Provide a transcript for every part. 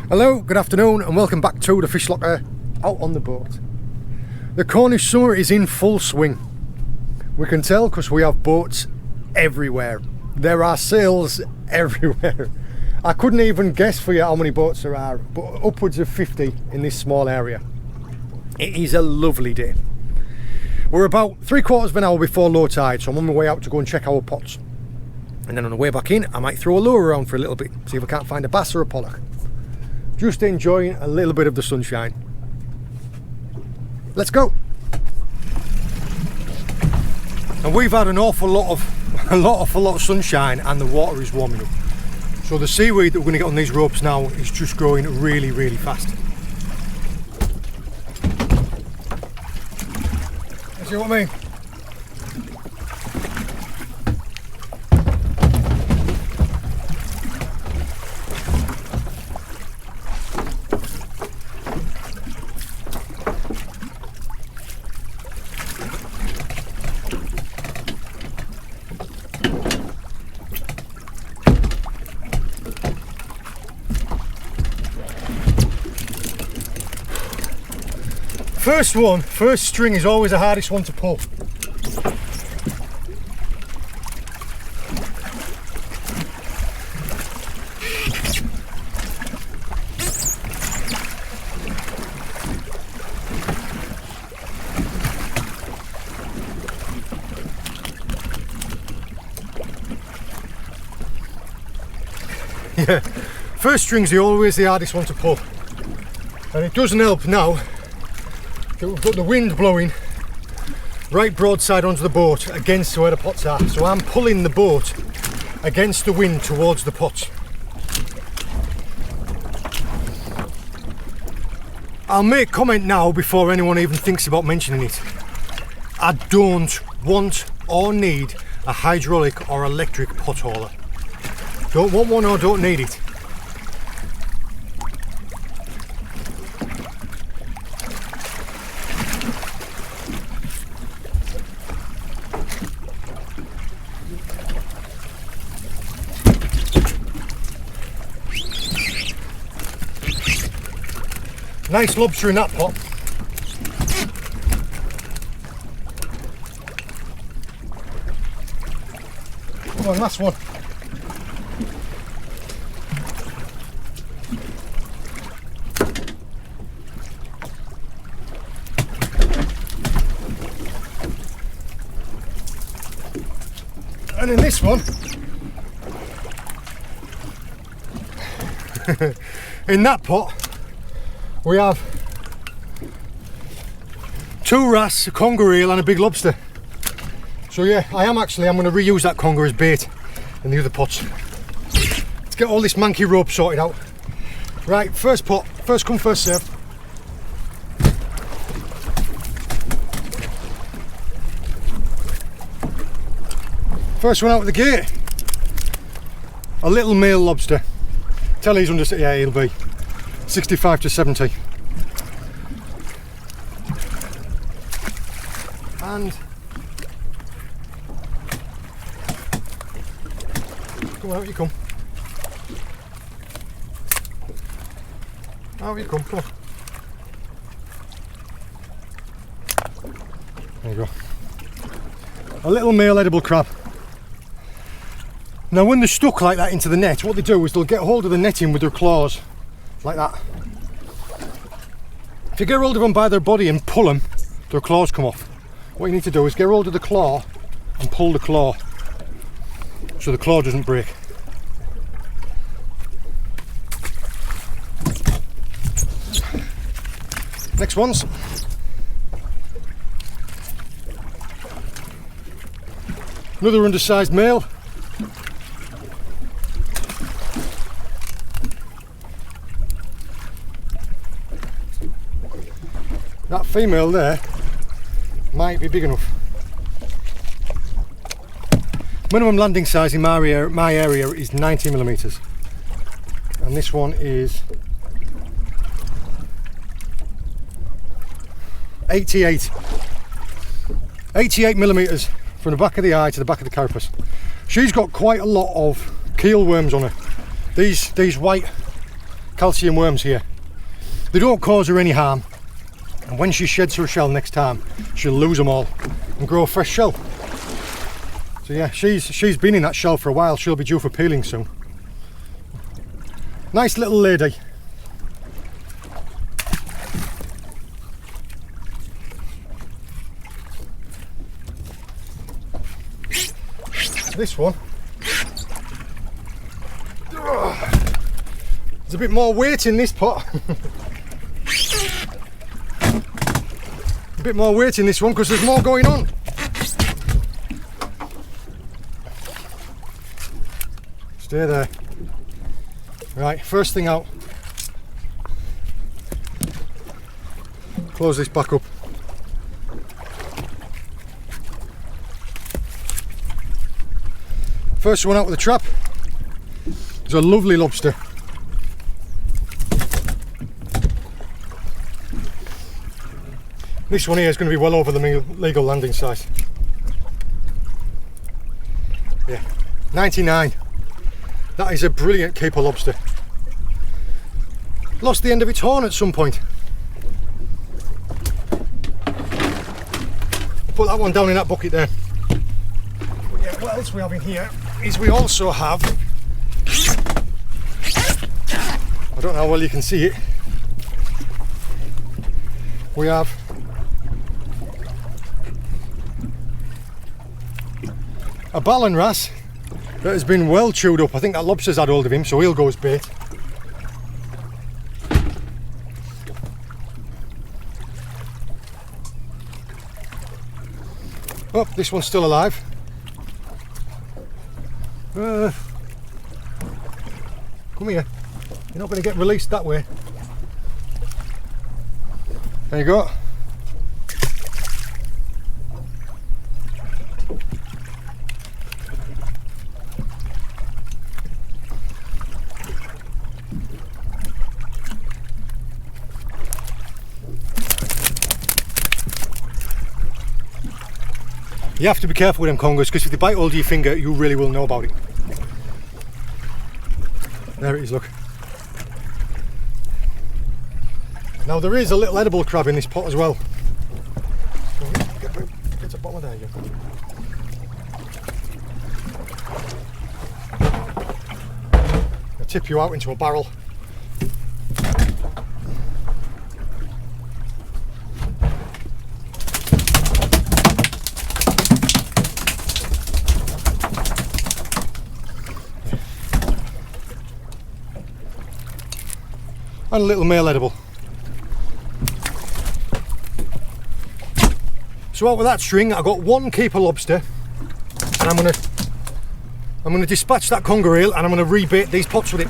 Hello, good afternoon and welcome back to the FishLocker out on the boat. The Cornish summer is in full swing. We can tell because we have boats everywhere. There are sails everywhere. I couldn't even guess for you how many boats there are, but upwards of 50 in this small area. It is a lovely day. We're about 3/4 of an hour before low tide, so I'm on my way out to go and check our pots. And then on the way back in, I might throw a lure around for a little bit, see if I can't find a bass or a pollock. Just enjoying a little bit of the sunshine. Let's go. And we've had an awful lot of sunshine, and the water is warming up. So the seaweed that we're going to get on these ropes now is just growing really, really fast. See what I mean? First string is always the hardest one to pull. Yeah, first string's always the hardest one to pull, and it doesn't help now. We've got the wind blowing right broadside onto the boat against where the pots are, so I'm pulling the boat against the wind towards the pots. I'll make comment now before anyone even thinks about mentioning it. I don't want or need a hydraulic or electric pot hauler. Don't want one or don't need it. Nice lobster in that pot. Come on, last one. And in this one, in that pot, we have 2 wrasse, a conger eel and a big lobster. So yeah, I'm going to reuse that conger as bait in the other pots. Let's get all this manky rope sorted out. Right, first pot, first come first served. First one out of the gate, a little male lobster. Tell he's under, yeah, he'll be 65 to 70. And come on, out you come. Out you come, come on. There you go. A little male edible crab. Now when they're stuck like that into the net, what they do is they'll get hold of the netting with their claws, like that. If you get hold of them by their body and pull them, their claws come off. What you need to do is get hold of the claw and pull the claw so the claw doesn't break. Next ones. Another undersized male. That female there might be big enough. Minimum landing size in my area is 90mm, and this one is 88 millimetres from the back of the eye to the back of the carapace. She's got quite a lot of keel worms on her. These white calcium worms here. They don't cause her any harm, and when she sheds her shell next time, she'll lose them all and grow a fresh shell. So yeah, she's been in that shell for a while. She'll be due for peeling soon. Nice little lady. This one, there's a bit more weight in this pot. A bit more weight in this one because there's more going on. Stay there. Right, first thing out. Close this back up. First one out with the trap is a lovely lobster. This one here is going to be well over the legal landing size. Yeah, 99. That is a brilliant keeper lobster. Lost the end of its horn at some point. I'll put that one down in that bucket there. But yeah, what else we have in here is we also have, I don't know how well you can see it, we have a ballan wrasse that has been well chewed up. I think that lobster's had hold of him, so he'll go as bait. Oh, this one's still alive. Come here. You're not going to get released that way. There you go. You have to be careful with them congers because if they bite hold of your finger, you really will know about it. There it is, look. Now there is a little edible crab in this pot as well. Get to the bottom of there, you. I'll tip you out into a barrel. And a little male edible. So out with that string, I got one keeper lobster, and I'm gonna dispatch that conger eel, and I'm gonna rebait these pots with it.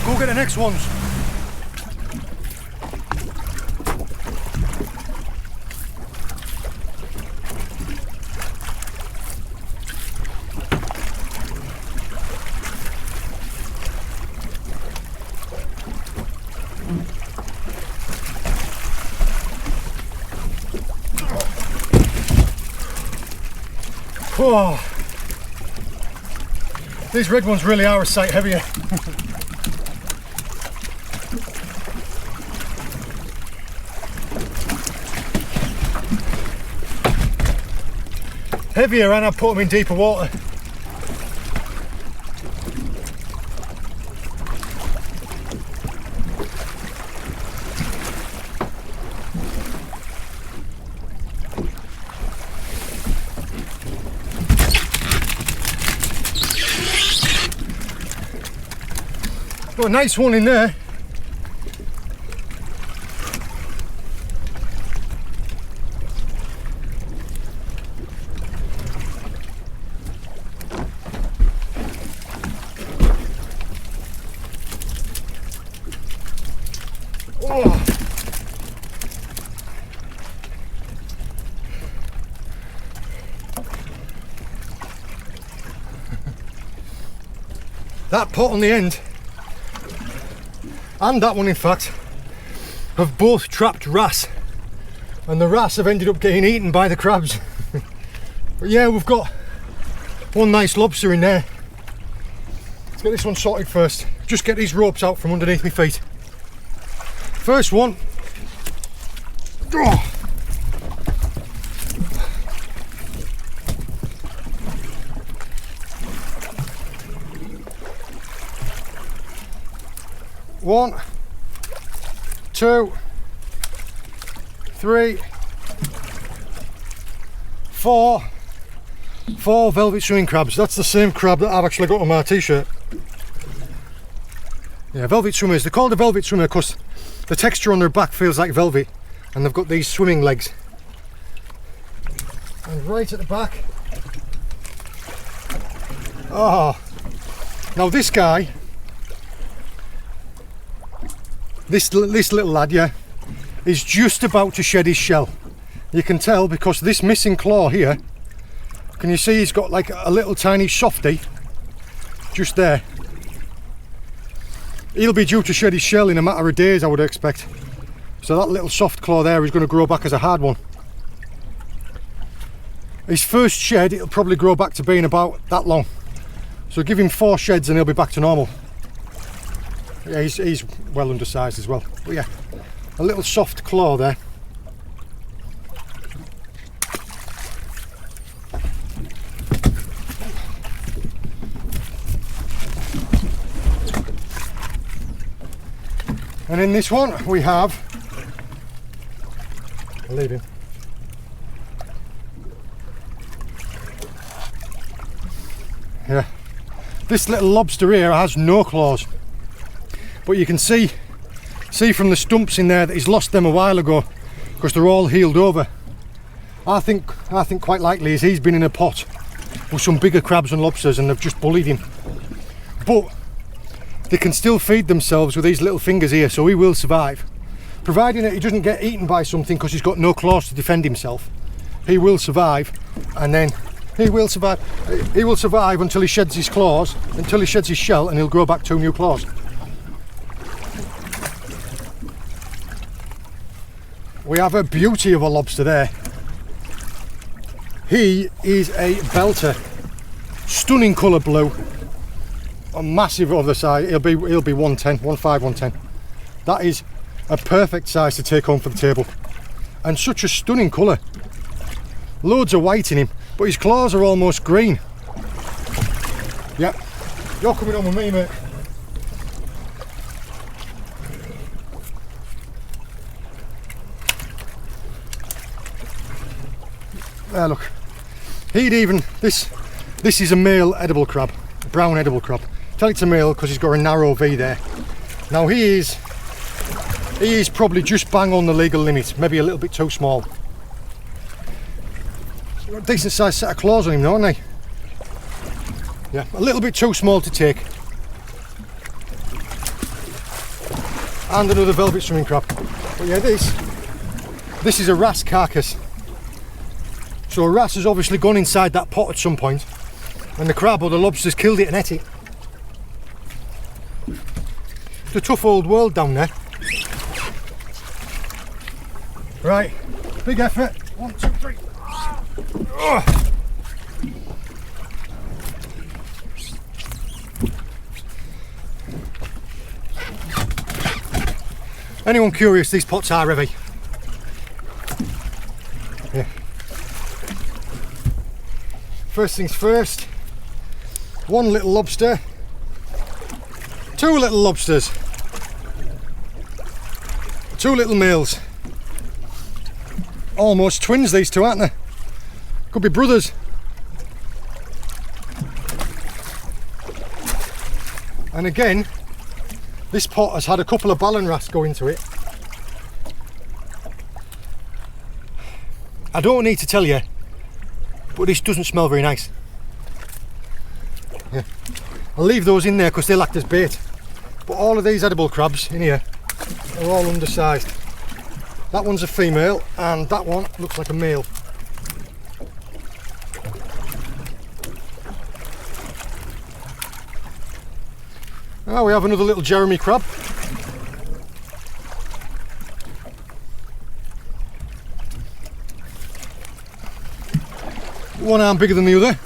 Go get the next ones. Oh, these red ones really are a sight heavier. Heavier, and I put them in deeper water. Got a nice one in there. That pot on the end, and that one in fact, have both trapped wrasse, and the wrasse have ended up getting eaten by the crabs. But yeah, we've got one nice lobster in there. Let's get this one sorted first. Just get these ropes out from underneath my feet. First one. Oh. One, two, three, four velvet swimming crabs. That's the same crab that I've actually got on my t-shirt. Yeah, velvet swimmers. They're called a velvet swimmer because the texture on their back feels like velvet, and they've got these swimming legs. And right at the back, oh, now this guy, this little lad, yeah, is just about to shed his shell. You can tell because this missing claw here, can you see he's got like a little tiny softy just there. He'll be due to shed his shell in a matter of days, I would expect. So that little soft claw there is going to grow back as a hard one. His first shed, it'll probably grow back to being about that long. So give him 4 sheds and he'll be back to normal. Yeah, he's well undersized as well. But yeah, a little soft claw there. And in this one we have, I'll leave him. Yeah, this little lobster here has no claws, but you can see from the stumps in there that he's lost them a while ago because they're all healed over. I think quite likely is he's been in a pot with some bigger crabs and lobsters and they've just bullied him. But they can still feed themselves with these little fingers here, so he will survive. Providing that he doesn't get eaten by something because he's got no claws to defend himself. He will survive, and then he will survive until he sheds his claws, until he sheds his shell, and he'll grow back 2 new claws. We have a beauty of a lobster there. He is a belter. Stunning colour blue. A massive other side. He'll be 110, 110. That is a perfect size to take home for the table. And such a stunning colour. Loads of white in him, but his claws are almost green. Yep, you're coming on with me, mate. There, look. This is a male edible crab, a brown edible crab. Tell it's a male because he's got a narrow V there. Now he is probably just bang on the legal limit, maybe a little bit too small. Got a decent sized set of claws on him now, haven't they? Yeah, a little bit too small to take. And another velvet swimming crab. But yeah, this is a wrasse carcass. So a wrasse has obviously gone inside that pot at some point, and the crab or the lobster's killed it and ate it. It's a tough old world down there. Right, big effort. 1, 2, 3. Oh. Anyone curious, these pots are heavy. Yeah. First things first, 1 little lobster, 2 little lobsters, 2 little males. Almost twins, these two, aren't they? Could be brothers. And again, this pot has had a couple of ballan wrasse go into it. I don't need to tell you, but this doesn't smell very nice. Yeah. I'll leave those in there because they'll act as bait. But all of these edible crabs in here are all undersized. That one's a female and that one looks like a male. Oh, we have another little Jeremy crab. One arm bigger than the other.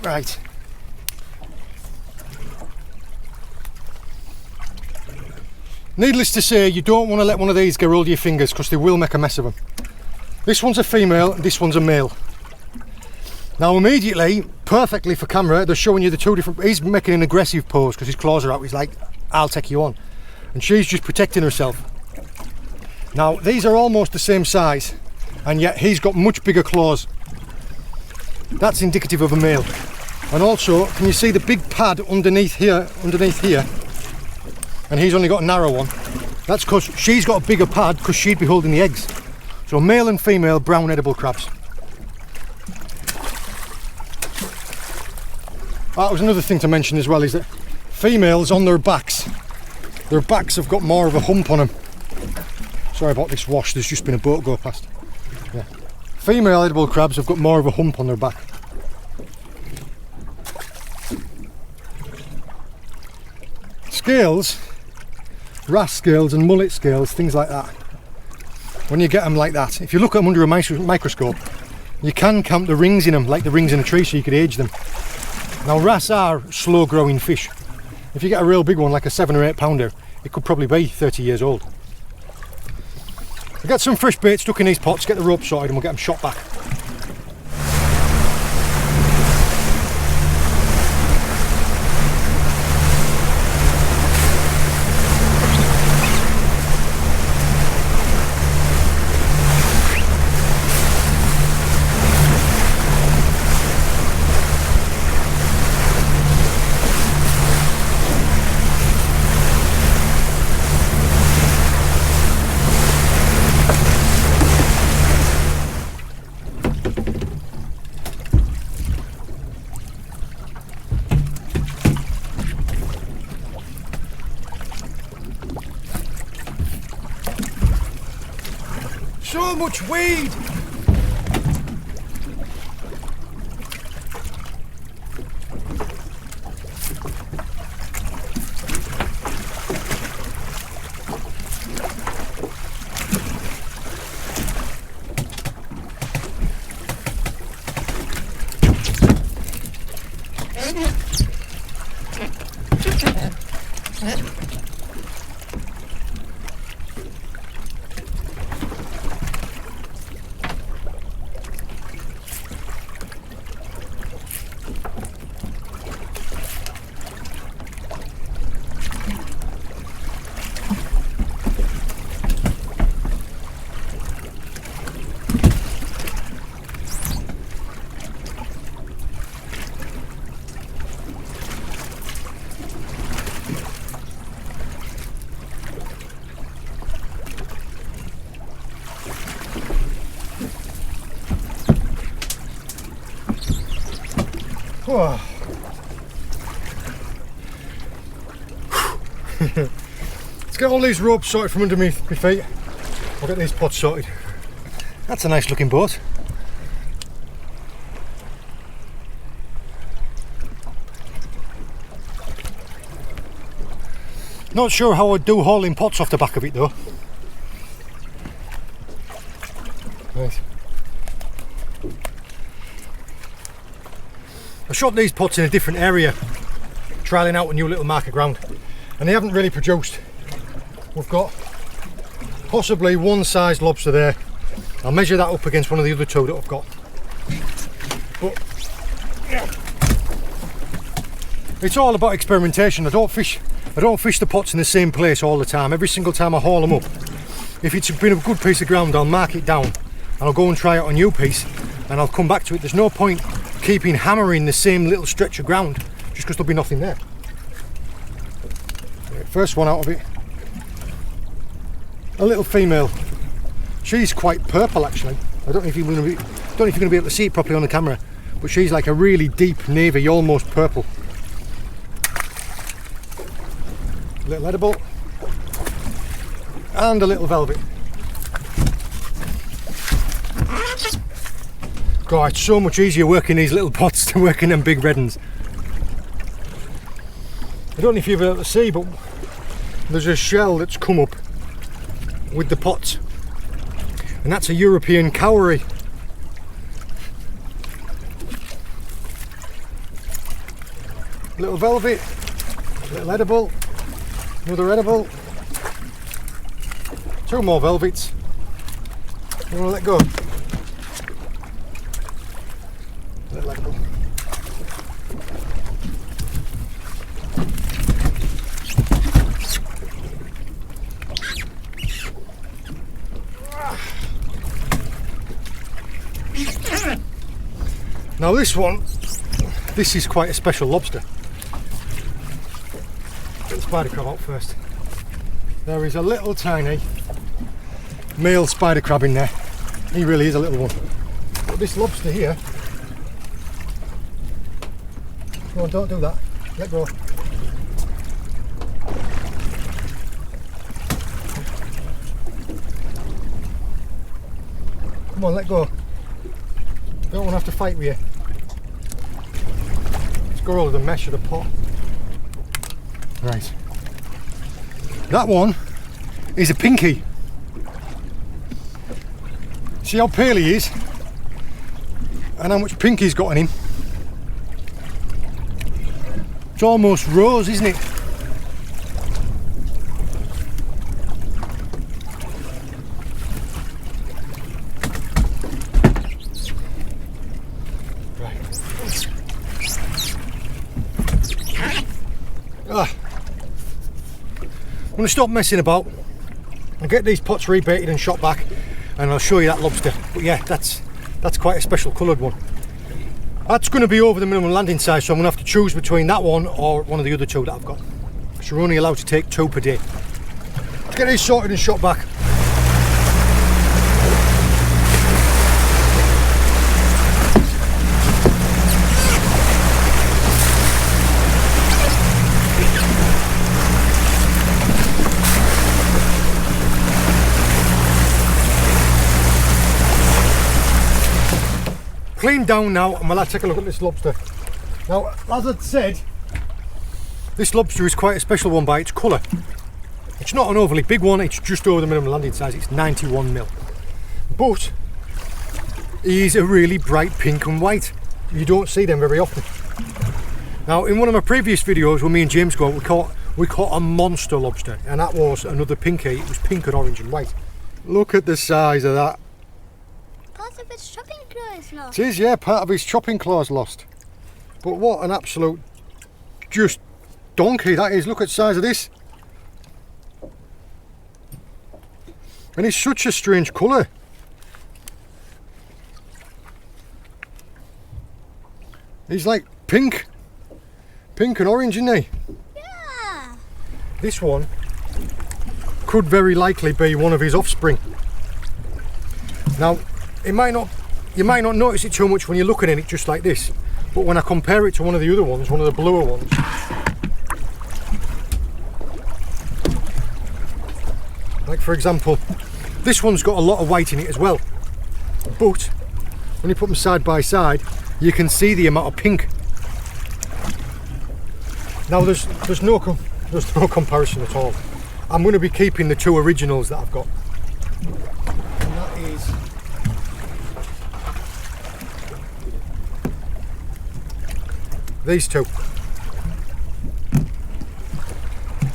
Right. Needless to say, you don't want to let one of these get hold of your fingers because they will make a mess of them. This one's a female, this one's a male. Now immediately, perfectly for camera, they're showing you the two different... He's making an aggressive pose because his claws are out. He's like, I'll take you on. And she's just protecting herself. Now, these are almost the same size, and yet he's got much bigger claws. That's indicative of a male. And also, can you see the big pad underneath here? And he's only got a narrow one. That's because she's got a bigger pad because she'd be holding the eggs. So male and female brown edible crabs. That was another thing to mention as well, is that females on their backs have got more of a hump on them. Sorry about this wash, there's just been a boat go past. Yeah. Female edible crabs have got more of a hump on their back. Scales, wrasse scales and mullet scales, things like that. When you get them like that, if you look at them under a microscope, you can count the rings in them, like the rings in a tree, so you could age them. Now wrasse are slow growing fish. If you get a real big one, like a 7 or 8 pounder, it could probably be 30 years old. We'll get some fresh bait stuck in these pots, get the rope sorted and we'll get them shot back. So much weed! Whoa. Let's get all these ropes sorted from underneath my feet. I'll get these pots sorted. That's a nice looking boat. Not sure how I'd do hauling pots off the back of it though. Nice. I shot these pots in a different area, trialling out a new little marker ground, and they haven't really produced. We've got possibly one sized lobster there. I'll measure that up against one of the other two that I've got. But yeah, it's all about experimentation. I don't fish the pots in the same place all the time. Every single time I haul them up, if it's been a good piece of ground, I'll mark it down and I'll go and try out a new piece and I'll come back to it. There's no point keeping hammering the same little stretch of ground just because there'll be nothing there. First one out of it, a little female. She's quite purple actually. I don't know if you're going to be able to see it properly on the camera, but she's like a really deep navy, almost purple. A little edible and a little velvet. God, it's so much easier working these little pots to working them big red uns. I don't know if you've been able to see, but there's a shell that's come up with the pots, and that's a European cowrie. Little velvet, little edible, another edible, 2 more velvets. You want to let go? Little edible. Now this is quite a special lobster. Get the spider crab out first. There is a little tiny male spider crab in there. He really is a little one. But this lobster here, come on, don't do that. Let go. Come on, let go. Don't want to have to fight with you. Let's go over the mesh of the pot. Right. That one is a pinky. See how pale he is and how much pink he's got in him. It's almost rose, isn't it? I'm going to stop messing about and get these pots rebaited and shot back, and I'll show you that lobster. But yeah, that's quite a special coloured one. That's going to be over the minimum landing size, so I'm going to have to choose between that one or one of the other 2 that I've got. So we're only allowed to take 2 per day. Let's get these sorted and shot back. Cleaned down now, and we'll take a look at this lobster. Now, as I said, this lobster is quite a special one by its colour. It's not an overly big one, it's just over the minimum landing size, it's 91mm. But he's a really bright pink and white. You don't see them very often. Now, in one of my previous videos when me and James go out, we caught a monster lobster, and that was another pinky. It was pink and orange and white. Look at the size of that. Part of its chopping claws lost. It is, yeah, part of his chopping claws lost. But what an absolute just donkey that is. Look at the size of this. And it's such a strange colour. He's like pink and orange, isn't he? Yeah. This one could very likely be one of his offspring. Now, you might not notice it too much when you're looking at it just like this, but when I compare it to one of the other ones, one of the bluer ones, like for example, this one's got a lot of white in it as well, but when you put them side by side, you can see the amount of pink. Now there's no comparison at all. I'm going to be keeping the 2 originals that I've got, and that is these 2,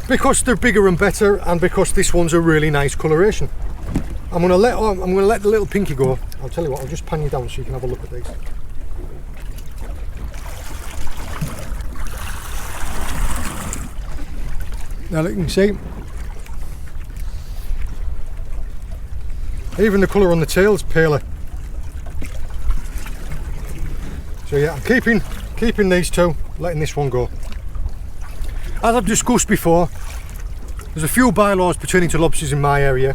because they're bigger and better, and because this one's a really nice coloration. I'm going to let the little pinky go. I'll tell you what, I'll just pan you down so you can have a look at these. Now you can see, even the colour on the tail's paler. So yeah, I'm keeping these 2, letting this one go. As I've discussed before, there's a few bylaws pertaining to lobsters in my area.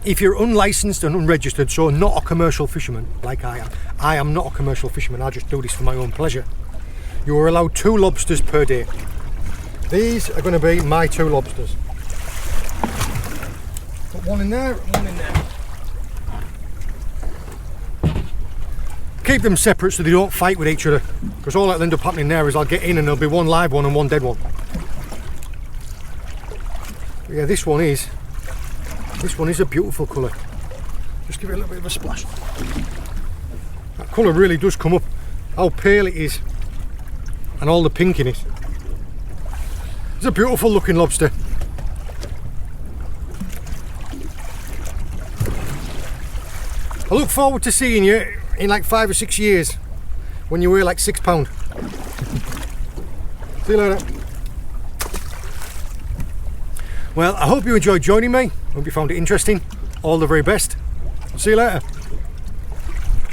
If you're unlicensed and unregistered, so not a commercial fisherman like I am not a commercial fisherman, I just do this for my own pleasure, you are allowed 2 lobsters per day. These are going to be my 2 lobsters. Put one in there, one in there. keep them separate so they don't fight with each other, because all that'll end up happening there is I'll get in and there'll be one live one and one dead one. But yeah, this one is a beautiful colour. Just give it a little bit of a splash. That colour really does come up, how pale it is and all the pink in it. It's a beautiful looking lobster. I look forward to seeing you in like 5 or 6 years when you weigh like £6. See you later. Well, I hope you enjoyed joining me. Hope you found it interesting. All the very best. See you later.